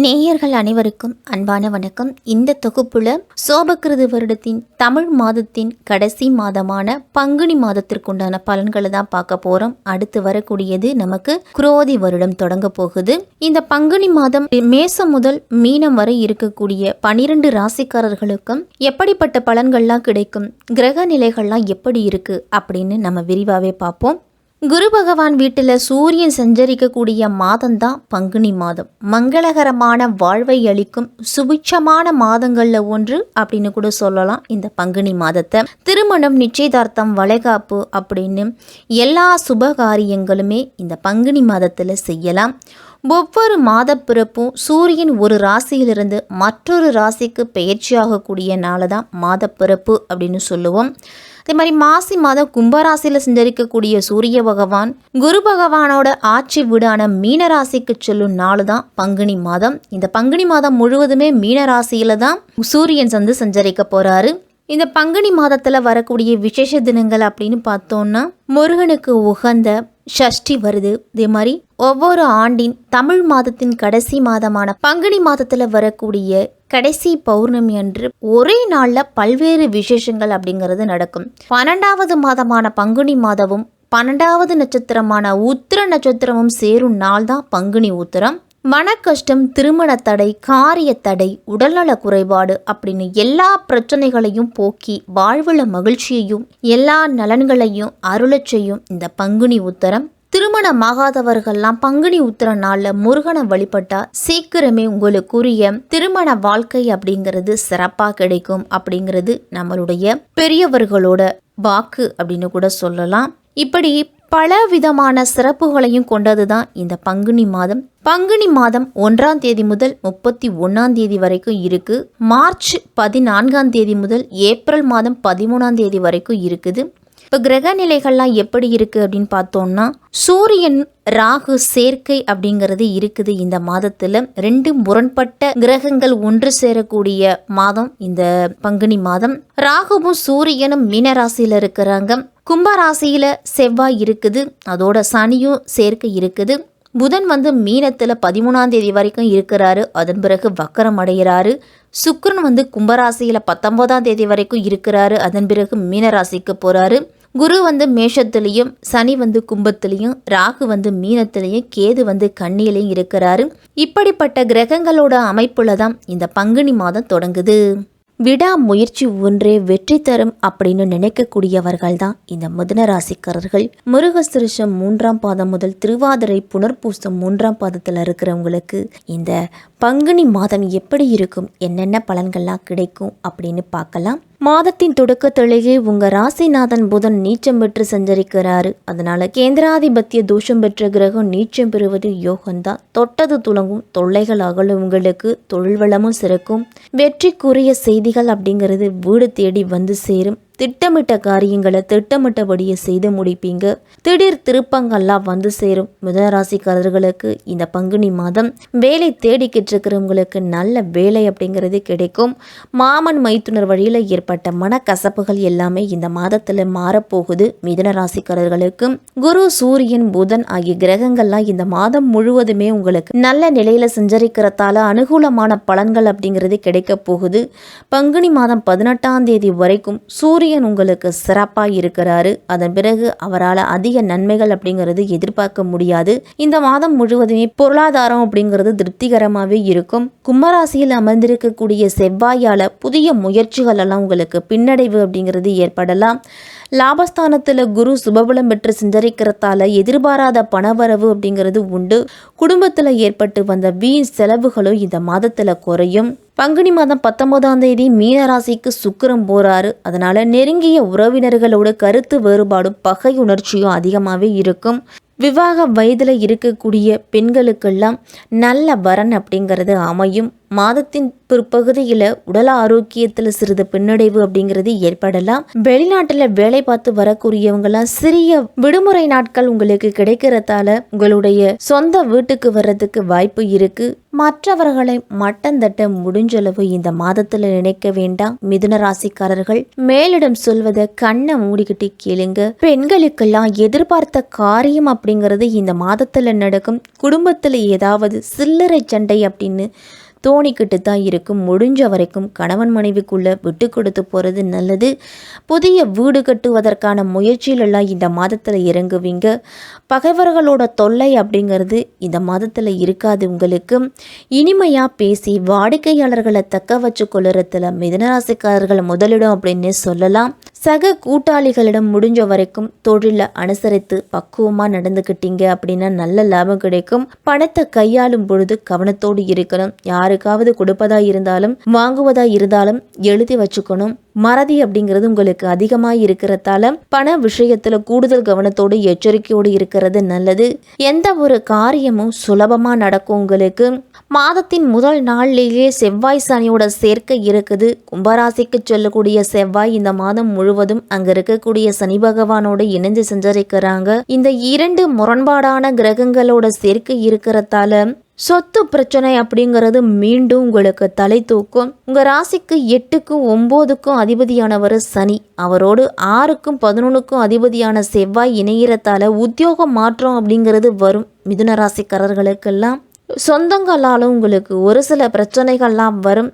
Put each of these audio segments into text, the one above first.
நேயர்கள் அனைவருக்கும் அன்பான வணக்கம். இந்த தொகுப்புல சோபகிருது வருடத்தின் தமிழ் மாதத்தின் கடைசி மாதமான பங்குனி மாதத்திற்குண்டான பலன்களை தான் பார்க்க போறோம். அடுத்து வரக்கூடியது நமக்கு குரோதி வருடம் தொடங்க போகுது. இந்த பங்குனி மாதம் மேசம் முதல் மீனம் வரை இருக்கக்கூடிய 12 ராசிக்காரர்களுக்கும் எப்படிப்பட்ட பலன்கள்லாம் கிடைக்கும், கிரக நிலைகள்லாம் எப்படி இருக்கு அப்படின்னு நம்ம விரிவாவே பார்ப்போம். குரு பகவான் வீட்டில் சூரியன் சஞ்சரிக்கக்கூடிய மாதம்தான் பங்குனி மாதம். மங்களகரமான வாழ்வை அளிக்கும் சுபிட்சமான மாதங்களில் ஒன்று அப்படின்னு கூட சொல்லலாம் இந்த பங்குனி மாதத்தை. திருமணம், நிச்சயதார்த்தம், வளைகாப்பு அப்படின்னு எல்லா சுபகாரியங்களுமே இந்த பங்குனி மாதத்தில் செய்யலாம். ஒவ்வொரு மாத பிறப்பும் சூரியன் ஒரு ராசியிலிருந்து மற்றொரு ராசிக்கு பெயர்ச்சியாகக்கூடிய நாளை தான் மாத பிறப்பு அப்படின்னு சொல்லுவோம். அதே மாதிரி மாசி மாதம் கும்பராசியில் சஞ்சரிக்கக்கூடிய சூரிய பகவான் குரு பகவானோட ஆட்சி வீடான மீனராசிக்கு செல்லும் நாள் தான் பங்குனி மாதம். இந்த பங்குனி மாதம் முழுவதுமே மீனராசியில தான் சூரியன் சஞ்சரிக்க போறாரு. இந்த பங்குனி மாதத்தில் வரக்கூடிய விசேஷ தினங்கள் அப்படின்னு பார்த்தோம்னா முருகனுக்கு உகந்த ஷஷ்டி வருது. இதே மாதிரி ஒவ்வொரு ஆண்டின் தமிழ் மாதத்தின் கடைசி மாதமான பங்குனி மாதத்தில் வரக்கூடிய கடைசி பௌர்ணமி அன்று ஒரே நாளில் பல்வேறு விசேஷங்கள் அப்படிங்கிறது நடக்கும். 12வது மாதமான பங்குனி மாதமும் 12வது நட்சத்திரமான உத்திர நட்சத்திரமும் சேரும் நாள் தான் பங்குனி உத்திரம். மனக்கஷ்டம், திருமண தடை, காரிய தடை, உடல்நல குறைபாடு அப்படின்னு எல்லா பிரச்சனைகளையும் போக்கி வாழ்வுல மகிழ்ச்சியையும் எல்லா நலன்களையும் அருளச் செய்யும் இந்த பங்குனி உத்தரம். திருமணமாகாதவர்கள்லாம் பங்குனி உத்திர நாளில் முருகனை வழிபட்டா சீக்கிரமே உங்களுக்குரிய திருமண வாழ்க்கை அப்படிங்கிறது சிறப்பாக கிடைக்கும் அப்படிங்கிறது நம்மளுடைய பெரியவர்களோட வாக்கு அப்படின்னு கூட சொல்லலாம். இப்படி பல விதமான சிறப்புகளையும் கொண்டது தான் இந்த பங்குனி மாதம். பங்குனி மாதம் 1ஆம் தேதி முதல் 31ஆம் தேதி வரைக்கும் இருக்கு. மார்ச் 14ஆம் தேதி முதல் ஏப்ரல் மாதம் 13ஆம் தேதி வரைக்கும் இருக்குது. இப்போ கிரக நிலைகள்லாம் எப்படி இருக்குது அப்படின்னு பார்த்தோம்னா சூரியன் ராகு சேர்க்கை அப்படிங்கிறது இருக்குது. இந்த மாதத்தில் 2 முரண்பட்ட கிரகங்கள் ஒன்று சேரக்கூடிய மாதம் இந்த பங்குனி மாதம். ராகுவும் சூரியனும் மீனராசியில் இருக்கிறாங்க. கும்பராசியில செவ்வாய் இருக்குது, அதோட சனியும் சேர்க்கை இருக்குது. புதன் மீனத்தில் 13ஆம் தேதி வரைக்கும் இருக்கிறாரு, அதன் பிறகு வக்கரம் அடைகிறாரு. சுக்கிரன் கும்பராசியில் 19ஆம் தேதி வரைக்கும் இருக்கிறாரு, அதன் பிறகு மீனராசிக்கு போறாரு. குரு மேஷத்துலேயும், சனி கும்பத்துலேயும், ராகு மீனத்துலேயும், கேது கன்னியிலையும் இருக்கிறாரு. இப்படிப்பட்ட கிரகங்களோட அமைப்புல தான் இந்த பங்குனி மாதம் தொடங்குது. விடா முயற்சி ஒன்றே வெற்றி தரும் அப்படின்னு நினைக்கக்கூடியவர்கள் தான் இந்த மிதுன ராசிக்காரர்கள். மிருகசிருஷம் 3ஆம் பாதம் முதல் திருவாதிரை புனர்பூசம் 3ஆம் பாதத்தில் இருக்கிறவங்களுக்கு இந்த பங்குனி மாதம் எப்படி இருக்கும், என்னென்ன பலன்கள்லாம் கிடைக்கும் அப்படின்னு பார்க்கலாம். மாதத்தின் தொடக்கத்திலேயே உங்க ராசிநாதன் புதன் நீச்சம் பெற்று சஞ்சரிக்கிறாரு. அதனால கேந்திராதிபத்திய தோஷம் பெற்ற கிரகம் நீச்சம் பெறுவது யோகம்தான். தொட்டது துளங்கும், தொல்லைகள் அகலும், உங்களுக்கு தொழில் வளமும் சிறக்கும். வெற்றிக்குரிய செய்திகள் அப்படிங்கிறது வீடு தேடி சேரும். திட்டமிட்ட காரியங்களை திட்டமிட்டபடியே செய்து முடிப்பீங்க. திடீர் திருப்பங்கள்லாம் சேரும். மிதுனராசிக்காரர்களுக்கு இந்த பங்குனி மாதம் வேலை தேடிக்கிட்டு இருக்கிறவங்களுக்கு நல்ல வேலை அப்படிங்கிறது கிடைக்கும். மாமன் மைத்துனர் வழியில் ஏற்பட்ட மனக்கசப்புகள் எல்லாமே இந்த மாதத்தில் மாறப்போகுது. மிதுனராசிக்காரர்களுக்கு குரு, சூரியன், புதன் ஆகிய கிரகங்கள்லாம் இந்த மாதம் முழுவதுமே உங்களுக்கு நல்ல நிலையில சஞ்சரிக்கிறதால அனுகூலமான பலன்கள் அப்படிங்கிறது கிடைக்க போகுது. பங்குனி மாதம் 18ஆம் தேதி வரைக்கும் சூரியன் உங்களுக்கு சிறப்பாக இருக்கிறாரு. அதன் பிறகு அவரால் அதிக நன்மைகள் அப்படிங்கிறது எதிர்பார்க்க முடியாது. இந்த மாதம் முழுவதுமே பொருளாதாரம் அப்படிங்கிறது திருப்திகரமாகவே இருக்கும். கும்பராசியில் அமர்ந்திருக்கக்கூடிய செவ்வாயால புதிய முயற்சிகள் எல்லாம் உங்களுக்கு பின்னடைவு அப்படிங்கிறது ஏற்படலாம். லாபஸ்தானத்தில் குரு சுபபலம் பெற்று சஞ்சரிக்கிறதால எதிர்பாராத பணவரவு அப்படிங்கிறது உண்டு. குடும்பத்தில் ஏற்பட்டு வந்த வீண் செலவுகளும் இந்த மாதத்தில் குறையும். பங்குனி மாதம் 19ஆம் தேதி மீனராசிக்கு சுக்கிரன் போறாரு. அதனால நெருங்கிய உறவினர்களோட கருத்து வேறுபாடும் பகை உணர்ச்சியும் அதிகமாகவே இருக்கும். விவாக வயதில் இருக்கக்கூடிய பெண்களுக்கெல்லாம் நல்ல வரன் அப்படிங்கிறது அமையும். மாதத்தின் பிற்பகுதியில் உடல் ஆரோக்கியத்தில் சிறிது பின்னடைவு அப்படிங்கிறது ஏற்படலாம். வெளிநாட்டில் வேலை பார்த்து வரக்கூடியவங்களாம் சிறிய விடுமுறை நாட்கள் உங்களுக்கு கிடைக்கிறதால உங்களுடைய சொந்த வீட்டுக்கு வர்றதுக்கு வாய்ப்பு இருக்கு. மற்றவர்களை மட்டம் தட்ட முடிஞ்சளவு இந்த மாதத்துல நினைக்க வேண்டாம். மிதுன ராசிக்காரர்கள் மேலிடம் சொல்வதை கண்ணை மூடிக்கிட்டு கேளுங்க. பெண்களுக்கெல்லாம் எதிர்பார்த்த காரியம் அப்படிங்கிறது இந்த மாதத்துல நடக்கும். குடும்பத்துல ஏதாவது சில்லறை சண்டை அப்படின்னு தோணிக்கிட்டு தான் இருக்கும். முடிஞ்ச வரைக்கும் கணவன் மனைவிக்குள்ள விட்டு கொடுத்து போகிறது நல்லது. புதிய வீடு கட்டுவதற்கான முயற்சியிலெல்லாம் இந்த மாதத்தில் இறங்குவீங்க. பகைவர்களோட தொல்லை அப்படிங்கிறது இந்த மாதத்தில் இருக்காது. உங்களுக்கு இனிமையாக பேசி வாடிக்கையாளர்களை தக்க வச்சு கொள்ளுறதுல மிதுனராசிக்காரர்கள் முதலிடம் அப்படின்னு சொல்லலாம். சக கூட்டாளிகளிடம் முடிஞ்ச வரைக்கும் தொழிலை அனுசரித்து பக்குவமாக நடந்துக்கிட்டீங்க அப்படின்னா நல்ல லாபம் கிடைக்கும். பணத்தை கையாளும் பொழுது கவனத்தோடு இருக்கணும். யாருக்காவது கொடுப்பதா இருந்தாலும் வாங்குவதா இருந்தாலும் எழுதி வச்சுக்கணும். மறதி அப்படிங்கிறது உங்களுக்கு அதிகமாக இருக்கிறதால பண விஷயத்துல கூடுதல் கவனத்தோடு எச்சரிக்கையோடு இருக்கிறது நல்லது. எந்த ஒரு காரியமும் சுலபமா நடக்கும். உங்களுக்கு மாதத்தின் முதல் நாள்லேயே செவ்வாய் சனியோட சேர்க்கை இருக்குது. கும்பராசிக்கு சொல்லக்கூடிய செவ்வாய் இந்த மாதம் முழுவதும் அங்க இருக்கக்கூடிய சனி பகவானோட இணைந்து சஞ்சரிக்கிறாங்க. இந்த இரண்டு முரண்பாடான கிரகங்களோட சேர்க்கை இருக்கிறதால சொத்து பிரச்சனை அப்படிங்கிறது மீண்டும் உங்களுக்கு தலை தூக்கும். உங்க ராசிக்கு 8க்கும் 9க்கும் அதிபதியானவர் சனி, அவரோடு 6க்கும் 11க்கும் அதிபதியான செவ்வாய் இணையிறதால உத்தியோக மாற்றம் அப்படிங்கிறது வரும். மிதுன ராசிக்காரர்களுக்கெல்லாம் சொந்தங்களாலும் உங்களுக்கு ஒரு சில பிரச்சனைகள்லாம் வரும்.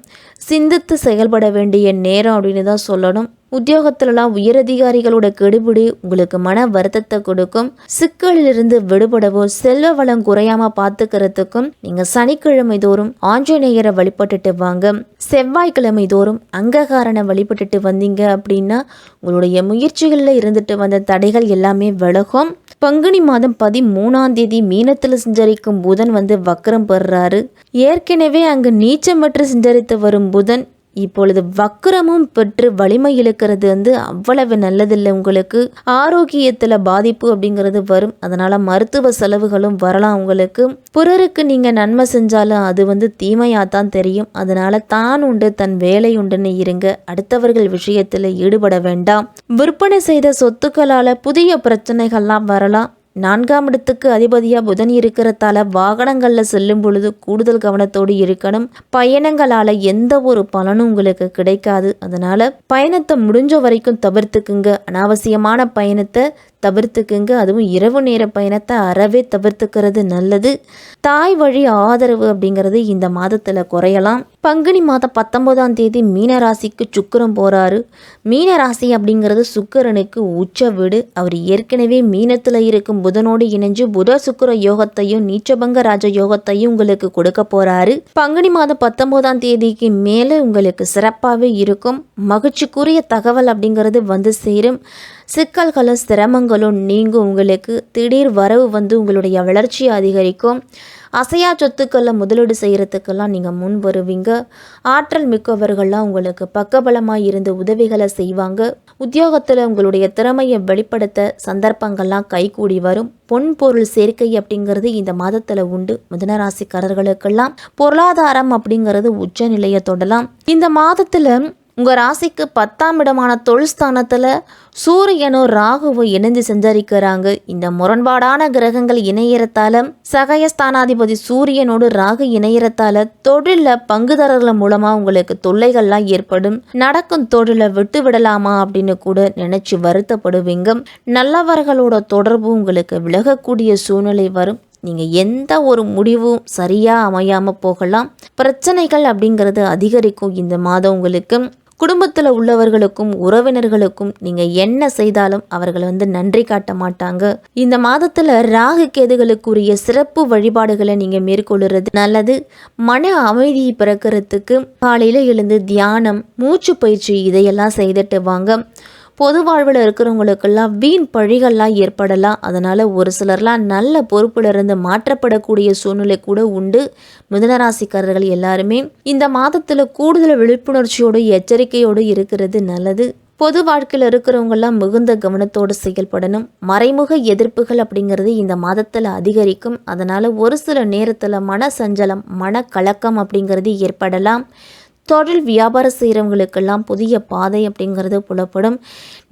சிந்தித்து செயல்பட வேண்டிய நேரம் அப்படின்னு தான் சொல்லணும். உத்தியோகத்திலலாம் உயரதிகாரிகளோட கெடுபிடி உங்களுக்கு மன வருத்தத்தை கொடுக்கும். சிக்கலிலிருந்து விடுபடவோ செல்வ வளம் குறையாம பார்த்துக்கிறதுக்கும் நீங்க சனிக்கிழமை தோறும் ஆஞ்சநேயரை வழிபட்டுட்டு வாங்க. செவ்வாய்க்கிழமை தோறும் அங்ககாரனை வழிபட்டுட்டு வந்தீங்க அப்படின்னா உங்களுடைய முயற்சிகளில் இருந்துட்டு வந்த தடைகள் எல்லாமே விலகும். பங்குனி மாதம் 13ஆம் தேதி மீனத்தில் சஞ்சரிக்கும் புதன் வக்ரம் பெறுறாரு. ஏற்கனவே அங்கு நீச்சமற்று சஞ்சரித்து வரும் புதன் இப்பொழுது வக்ரமும் பெற்று வலிமை இழுக்கிறது அவ்வளவு நல்லதில்லை. உங்களுக்கு ஆரோக்கியத்தில் பாதிப்பு அப்படிங்கிறது வரும். அதனால மருத்துவ செலவுகளும் வரலாம். உங்களுக்கு பிறருக்கு நீங்க நன்மை செஞ்சாலும் அது தீமையாத்தான் தெரியும். அதனால தான் உண்டு தன் வேலை உண்டுன்னு இருங்க. அடுத்தவர்கள் விஷயத்தில் ஈடுபட வேண்டாம். விற்பனை செய்த சொத்துக்களால புதிய பிரச்சனைகள்லாம் வரலாம். 4ஆம் இடத்துக்கு அதிபதியா புதன் இருக்கிறதால வாகனங்கள்ல செல்லும் பொழுது கூடுதல் கவனத்தோடு இருக்கணும். பயணங்களால எந்த ஒரு பலனும் உங்களுக்கு கிடைக்காது. அதனால பயணத்தை முடிஞ்ச வரைக்கும் தவிர்த்துக்குங்க. அனாவசியமான பயணத்தை தவிர்த்துக்குங்க. அதுவும் இரவு நேர பயணத்தை அறவே தவிர்த்துக்கிறது நல்லது. தாய் வழி ஆதரவு அப்படிங்கிறது இந்த மாதத்துல குறையலாம். பங்குனி மாதம் 19ஆம் தேதி மீனராசிக்கு சுக்கிரன் போறாரு. மீனராசி அப்படிங்கிறது சுக்கிரனுக்கு உச்ச வீடு. அவர் ஏற்கனவே மீனத்துல இருக்கும் புதனோடு இணைஞ்சு புத சுக்கிர யோகத்தையும் நீச்சபங்க ராஜ யோகத்தையும் உங்களுக்கு கொடுக்க போறாரு. பங்குனி மாதம் 19ஆம் தேதிக்கு மேல உங்களுக்கு சிறப்பாகவே இருக்கும். மகிழ்ச்சிக்குரிய தகவல் அப்படிங்கிறது சேரும். சிக்கல்களும் சிரமங்களும் நீங்கும். உங்களுக்கு திடீர் வரவு உங்களுடைய வளர்ச்சியை அதிகரிக்கும். அசையா சொத்துக்களை முதலீடு செய்கிறதுக்கெல்லாம் நீங்கள் முன் வருவீங்க. ஆற்றல் மிக்கவர்கள்லாம் உங்களுக்கு பக்கபலமாக இருந்து உதவிகளை செய்வாங்க. உத்தியோகத்தில் உங்களுடைய திறமையை வெளிப்படுத்த சந்தர்ப்பங்கள்லாம் கைகூடி வரும். பொன் பொருள் சேர்க்கை அப்படிங்கிறது இந்த மாதத்தில் உண்டு. மிதுனராசிக்காரர்களுக்கெல்லாம் பொருளாதாரம் அப்படிங்கிறது உச்ச நிலையை தொடலாம். இந்த மாதத்தில் உங்கள் ராசிக்கு 10ஆம் இடமான தொழில் ஸ்தானத்தில் சூரியனும் ராகுவும் இணைந்து சஞ்சரிக்கிறாங்க. இந்த முரண்பாடான கிரகங்கள் இணையறத்தால சகயஸ்தானாதிபதி சூரியனோடு ராகு இணையறத்தால தொழிலில் பங்குதாரர்கள் மூலமாக உங்களுக்கு தொல்லைகள்லாம் ஏற்படும். நடக்கும் தொழிலை விட்டு விடலாமா அப்படின்னு கூட நினைச்சு வருத்தப்படுவீங்க. நல்லவர்களோட தொடர்பு உங்களுக்கு விலகக்கூடிய சூழ்நிலை வரும். நீங்கள் எந்த ஒரு முடிவும் சரியாக அமையாமல் போகலாம். பிரச்சனைகள் அப்படிங்கிறது அதிகரிக்கும். இந்த மாதம் உங்களுக்கு குடும்பத்தில் உள்ளவர்களுக்கும் உறவினர்களுக்கும் நீங்கள் என்ன செய்தாலும் அவர்கள் நன்றி காட்ட மாட்டாங்க. இந்த மாதத்தில் ராகு கேதுகளுக்குரிய சிறப்பு வழிபாடுகளை நீங்கள் மேற்கொள்ளுறது நல்லது. மன அமைதியை பிறக்கிறதுக்கு காலையில் எழுந்து தியானம், மூச்சு பயிற்சி இதையெல்லாம் செய்துட்டு வாங்க. பொது வாழ்வில் இருக்கிறவங்களுக்கெல்லாம் வீண் பழிகள்லாம் ஏற்படலாம். அதனால் ஒரு சிலர்லாம் நல்ல பொறுப்புல இருந்து மாற்றப்படக்கூடிய சூழ்நிலை கூட உண்டு. மிதுனராசிக்காரர்கள் எல்லாருமே இந்த மாதத்தில் கூடுதல் விழிப்புணர்ச்சியோடு எச்சரிக்கையோடு இருக்கிறது நல்லது. பொது வாழ்க்கையில் இருக்கிறவங்கெல்லாம் மிகுந்த கவனத்தோடு செயல்படணும். மறைமுக எதிர்ப்புகள் அப்படிங்கிறது இந்த மாதத்தில் அதிகரிக்கும். அதனால் ஒரு சில நேரத்தில் மன சஞ்சலம், மனக்கலக்கம் அப்படிங்கிறது ஏற்படலாம். தொழில் வியாபாரம் செய்கிறவங்களுக்கெல்லாம் புதிய பாதை அப்படிங்கிறது புலப்படும்.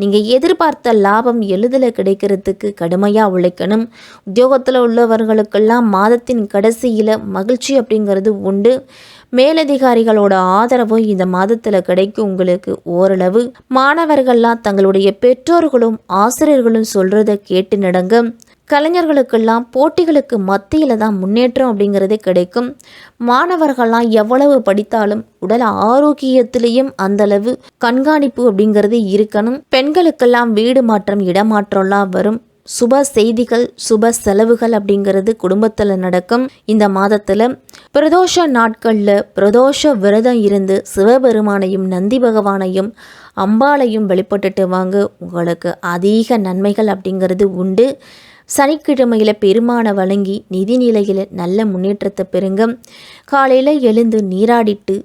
நீங்கள் எதிர்பார்த்த லாபம் எளிதில் கிடைக்கிறதுக்கு கடுமையாக உழைக்கணும். உத்தியோகத்தில் உள்ளவர்களுக்கெல்லாம் மாதத்தின் கடைசியில் மகிழ்ச்சி அப்படிங்கிறது உண்டு. மேலதிகாரிகளோட ஆதரவும் இந்த மாதத்தில் கிடைக்கும் உங்களுக்கு ஓரளவு. மாணவர்கள்லாம் தங்களுடைய பெற்றோர்களும் ஆசிரியர்களும் சொல்கிறத கேட்டு நடங்க. கலைஞர்களுக்கெல்லாம் போட்டிகளுக்கு மத்தியில் தான் முன்னேற்றம் அப்படிங்கிறது கிடைக்கும். மாணவர்கள்லாம் எவ்வளவு படித்தாலும் உடல் ஆரோக்கியத்திலையும் அந்தளவு கண்காணிப்பு அப்படிங்கிறது இருக்கணும். பெண்களுக்கெல்லாம் வீடு மாற்றம், இடமாற்றம்லாம் வரும். சுப செய்திகள், சுப செலவுகள் அப்படிங்கிறது குடும்பத்தில் நடக்கும். இந்த மாதத்தில் பிரதோஷ நாட்களில் பிரதோஷ விரதம் இருந்து சிவபெருமானையும் நந்தி பகவானையும் அம்பாளையும் வெளிப்பட்டுட்டு வாங்க. உங்களுக்கு அதிக நன்மைகள் அப்படிங்கிறது உண்டு. சனிக்கிழமையில் பெருமானை வழங்கி நிதி நிலையில் நல்ல முன்னேற்றத்தை பெறுங்க. காலையில் எழுந்து நீராடிட்டு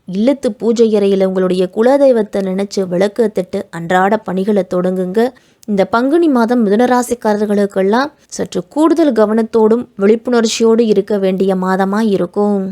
இல்லத்து பூஜை அறையில் உங்களுடைய குலதெய்வத்தை நினச்சி விளக்கு தட்டு அன்றாட பணிகளை தொடங்குங்க. இந்த பங்குனி மாதம் மிதுனராசிக்காரர்களுக்கெல்லாம் சற்று கூடுதல் கவனத்தோடும் விழிப்புணர்ச்சியோடு இருக்க வேண்டிய மாதமாக இருக்கும்.